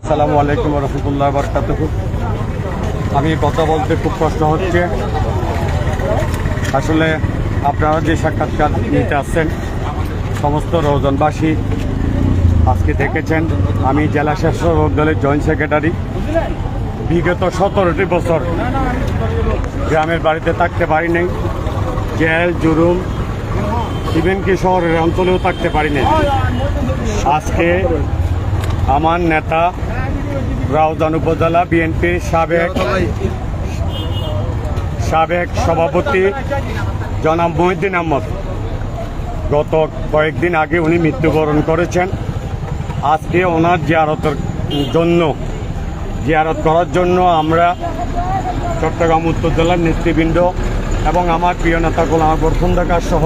আসসালামু আলাইকুম রহমতুল্লাহ বরকাতুহু। আমি কথা বলতে খুব কষ্ট হচ্ছে। আসলে আপনারা যে সাক্ষাৎকার নিতে আসছেন, সমস্ত রওজনবাসী আজকে দেখেছেন আমি জেলা স্বেচ্ছাসেবক দলের জয়েন্ট সেক্রেটারি। বিগত 17টি বছর গ্রামের বাড়িতে থাকতে পারি নাই, জেল জুলুম ইভেন কি শহরের অঞ্চলেও থাকতে পারি নাই। আজকে আমার নেতা রাউজান উপজেলা বিএনপির সাবেক সভাপতি জনাব মহিউদ্দিন আহমদ গত কয়েকদিন আগে উনি মৃত্যুবরণ করেছেন। আজকে ওনার জিয়ারত করার জন্য আমরা চট্টগ্রাম উত্তর জেলার নেতৃবৃন্দ এবং আমার প্রিয় নেতা গোলাম আকবর খন্দকার সহ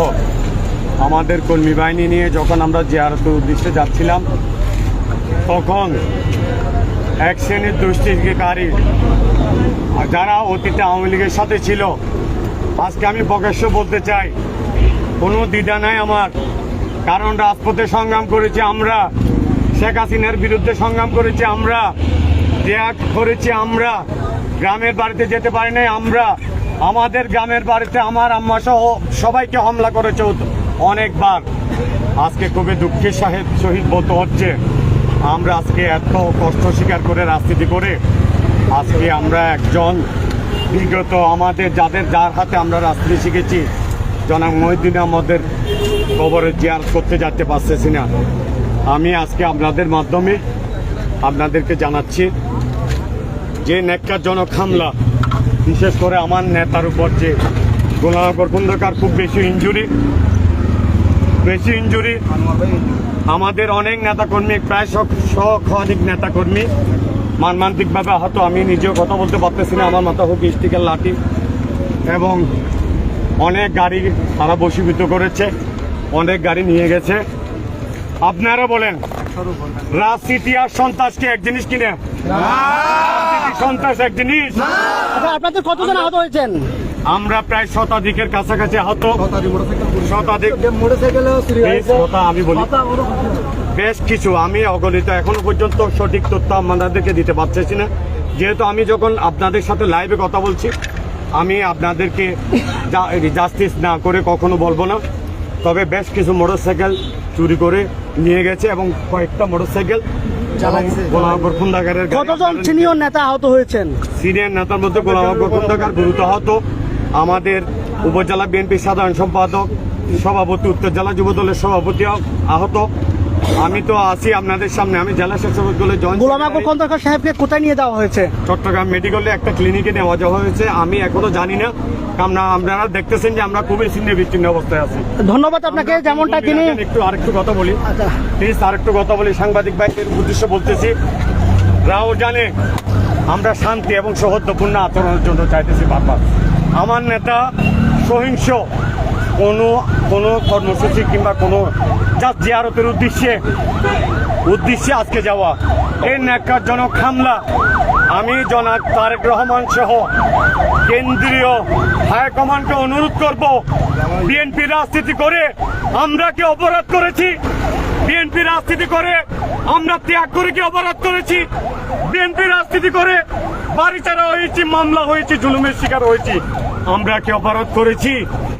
আমাদের কর্মী বাহিনী নিয়ে যখন আমরা জিয়ারতের উদ্দেশ্যে যাচ্ছিলাম, তখন এক শ্রেণীর দুষ্কৃতিকারী যারা অতীতে আওয়ামী লীগের সাথে ছিল, আজকে আমি প্রকাশ্য বলতে চাই, কোনো দ্বিধা নাই আমার, কারণ রাজপথে সংগ্রাম করেছি আমরা, শেখ হাসিনার বিরুদ্ধে সংগ্রাম করেছি আমরা, ত্যাগ করেছি আমরা, গ্রামের বাড়িতে যেতে পারি নাই আমরা, আমাদের গ্রামের বাড়িতে আমার আম্মা সহ সবাইকে হামলা করেছে অনেকবার। আজকে খুবই দুঃখের সহিত বলতে হচ্ছে, আমরা আজকে এত কষ্ট স্বীকার করে রাজনীতি করে আজকে আমরা একজন বিগত আমাদের যার হাতে আমরা রাজনীতি শিখেছি জনাব মহিউদ্দিন আহমদের কবরে জিয়ারত করতে যেতে পারতেছি না। আমি আজকে আপনাদের মাধ্যমে আপনাদেরকে জানাচ্ছি যে ন্যাক্কারজনক হামলা, বিশেষ করে আমার নেতার উপর যে গোলাম আকবর খন্দকার খুব বেশি ইনজুরি, আমাদের অনেক নেতাকর্মী, প্রায় শতাধিক নেতাকর্মী মর্মান্তিকভাবে আহত। আমি নিজেও কথা বলতে পারতেছি না, আমার মাথা হোক স্টিকের লাঠি, এবং অনেক গাড়ি তারা বশীভূত করেছে, অনেক গাড়ি নিয়ে গেছে। আপনারা বলেন, রাজনীতি আর সন্ত্রাস কি এক জিনিস কিনা? সন্ত্রাস এক জিনিস। আপনাদের কতজন আহত হয়েছেন? আমরা প্রায় শতাধিকের কাছাকাছি আহত। আমি বলি বেশ কিছু, আমি অগণিত, এখনো পর্যন্ত সঠিক তথ্য আপনাদেরকে দিতে পারতেছি না, যেহেতু আমি যখন আপনাদের সাথে লাইভে কথা বলছি আমি আপনাদেরকে জাস্টিস না করে কখনো বলবো না। তবে বেশ কিছু মোটরসাইকেল চুরি করে নিয়ে গেছে এবং কয়েকটা মোটরসাইকেল গোলাম আকবর খন্দকারের। কতজন সিনিয়র নেতা আহত হয়েছেন? সিনিয়র নেতার মধ্যে গোলাম আকবর খন্দকার গুরুতর আহত, আমাদের উপজেলা বিএনপির সাধারণ সম্পাদক, সভাপতি, উত্তর জেলা যুব দলের সভাপতি আহত। আমি তো আছি আপনাদের সামনে, আমি জেলা স্বেচ্ছাসেবক দলের জয়েন্ট। গোলাম আকবর খন্দকার সাহেবকে কোথায় নিয়ে যাওয়া হয়েছে? চট্টগ্রাম মেডিকেলে একটা ক্লিনিকে নেওয়া যাওয়া হয়েছে। আমি এখনো জানি না, আপনারা দেখতেছেন যে আমরা খুবই ছিন্ন বিচ্ছিন্ন অবস্থায় আছি। ধন্যবাদ আপনাকে। যেমনটা তিনি আরেকটু কথা বলি প্লিজ, আরেকটু কথা বলি, সাংবাদিক ভাইদের উদ্দেশ্যে বলতেছি, রাও জানে আমরা শান্তি এবং সৌহার্দ্যপূর্ণ আচরণের জন্য চাইতেছি বারবার। আমার নেতা সহিংস কোনো কর্মসূচি কিংবা কোনো জিয়ারতের উদ্দেশ্যে আজকে যাওয়া, এই ন্যাক্কারজনক হামলা আমি জনাব তারেক রহমান সহ কেন্দ্রীয় হাইকমান্ডকে অনুরোধ করব, বিএনপি রাজনীতি করে আমরা কি অপরাধ করেছি? বিএনপি রাজনীতি করে আমরা ত্যাগ করে কি অপরাধ করেছি? বিএনপি রাজনীতি করে বাড়ি ছাড়া হয়েছি, মামলা হয়েছি, জুলুমের শিকার হয়েছি, আমরা কি অপরাধ করেছি?